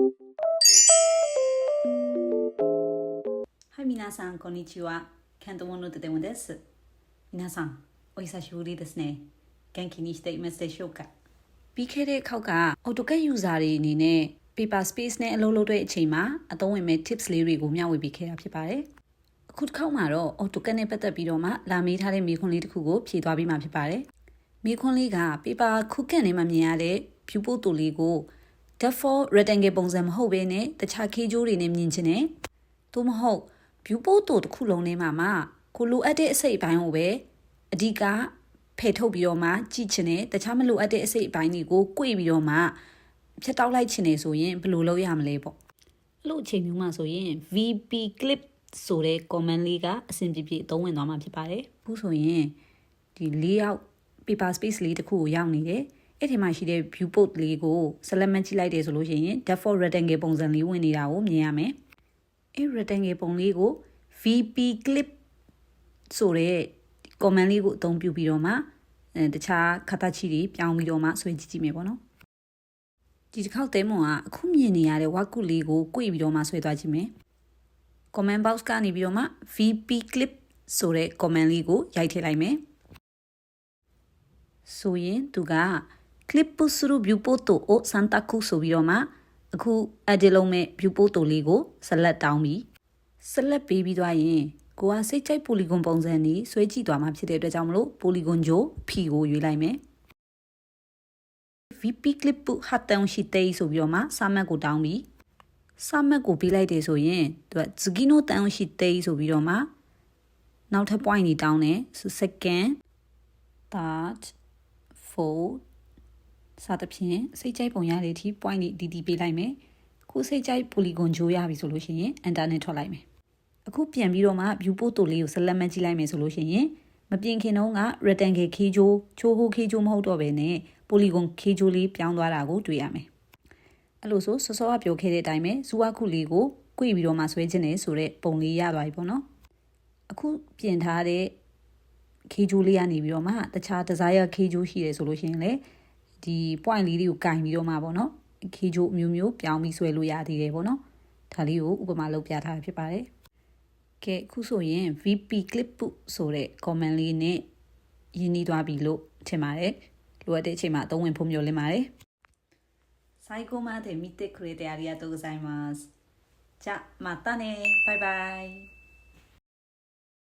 はい、皆さん、こんにちは。ケントモノテテモです。皆さん、お久しぶりですね。元気にしていますでしょうか。ပြီးခဲ့တဲ့ခေါက်က AutoCAD user တွေအနေနဲ့ paper space နဲ့အလုပ်လုပ်တဲ့အချိန်မှာအသုံးဝင်မဲ့ tips လေးတွေကိုမျှဝေပေးခဲ့တာဖြစ်ပါတယ်။အခုတစ်ခေါက်မှာတော့ AutoCAD နဲ့ပတ်သက်ပြီးတော့မှလာမေးထားတဲ့မေးခွန်းလေးတစ်ခုကိုဖြေသွားပေးမှာဖြစ်ပါတယ်။မေးခွန်းလေးက paper ခုခံနေမှမြင်ရတဲ့ viewport တူလေးကို default rectangle ပုံစံမဟုတ်ဘဲနဲ့တခြား key ကြိုးတွေနဲ့မြင်ချင်တယ်။သို့မဟုတ် viewport တူတစ်ခုလုံးထဲမှာကိုလိုအပ်တဲ့အစိတ်အပိုင်းကိုပဲအဓိကဖယ်ထုတ်ပြီးတော့မှကြည့်ချင်တယ်တခြားမလိုအပ်တဲ့အစိတ်အပိုင်းတွေကို꿰ပြီးတော့မှဖြတ်တောက်လိုက်ချင်တယ်ဆိုရင်ဘယ်လိုလုပ်ရမလဲပေါ့အဲ့လိုအချိန်မျိုးမှာဆိုရင် VP clip ဆိုတဲ့ command လေးကအဆင်ပြေပြေအသုံးဝင်သွားမှာဖြစ်ပါတယ်အခုဆိုရင်ဒီ layout paper space လေးတစ်ခုကိုရောက်နေတယ်အဲ့ဒီမှာရှိတဲ့ viewport လေးကို select မှတ်ကြည့်လိုက်တယ်ဆိုလို့ရှိရင် default rectangle ပုံစံလေးဝင်နေတာကိုမြင်ရမယ်အဲ့ rectangle ပုံလေးကို VP clip ဆိုတဲ့ command လေးကိုအသုံးပြုပြီးတော့မှတခြားခတာချီတွေပြောင်းပြီးတော့မှဆွဲကြည့်ကြည့်မယ်ပေါ့နော်ဒီတစ်ခေါက်တဲမွန်ကအခုမြင်နေရတဲ့ဝါကုလေးကို꿰ပြီးတော့မှဆွဲသွားကြည့်မယ် comment box ကနေပြီးတော့မှ VP clip ဆိုတဲ့ comment လေးကိုရိုက်ထည့်လိုက်မယ်ဆိုရင်သူက clip する viewport を選択ဆိုပြီးတော့မှအခု edit လုပ်မဲ့ viewport လေးကို select တောင်းပြီး select ပေးပြီးသွားရင်ကိုကစိတ်ကြိုက် polygon ပုံစံนี้ဆွဲကြည့်သွားမှာဖြစ်တဲ့အတွက်ကြောင့်မလို့ polygon ဂျို P ကိုရွေးလိုက်မယ် VP clip ဟာတန်ရှိတဲ့ဆိုပြီးတော့မှစာမှတ်ကိုတောင်းပြီးစာမှတ်ကိုပေးလိုက်တယ်ဆိုရင်သူက 次のတန်ရှိတဲ့ဆိုပြီးတော့မှနောက်ထပ် point တွေတောင်းတယ် second third fourth စသဖြင့်စိတ်ကြိုက်ပုံရတဲ့အထိ point တွေတီးပေးလိုက်မယ်ကိုစိတ်ကြိုက် polygon ဂျိုရပြီဆိုလို့ရှိရင် enter နဲ့ထွက်လိုက်မယ်အခုပြန်ပြီးတော့မှ viewport တူလေးကို select မှတ်ကြည့်လိုက်မယ်ဆိုလို့ရှိရင်မပြင်ခင်တုန်းက rectangle key ဂျိုးချိုးဟို key ဂျိုးမဟုတ်တော့ဘဲနဲ့ polygon key ဂျိုးလေးပြောင်းသွားတာကိုတွေ့ရမယ်အဲ့လိုဆိုစောစောကပြောခဲ့တဲ့အတိုင်းပဲဇူဝခုလေးကို꿰ပြီးတော့မှဆွဲခြင်းနဲ့ဆိုတဲ့ပုံလေးရသွားပြီပေါ့နော်အခုပြင်ထားတဲ့ key ဂျိုးလေးကနေပြီးတော့မှတခြား desire key ဂျိုးရှိတယ်ဆိုလို့ရှိရင်လေဒီ point လေးတွေကိုကင်ပြီးတော့မှပေါ့နော် key ဂျိုးအမျိုးမျိုးပြောင်းပြီးဆွဲလို့ရသေးတယ်ပေါ့နော်ဒါလေးကိုဥပမာလုပ်ပြထားဖြစ်ပါတယ်ကဲခုဆိုရင် VP clip ဆိုတဲ့ comment လေးနဲ့ရင်းနှီးသွားပြီလို့ထင်ပါတယ်လိုအပ်တဲ့အချိန်မှာအသုံးဝင်ဖို့မျှော်လင့်ပါတယ်最後まで見てくれてありがとうございますじゃあまたねバイバイ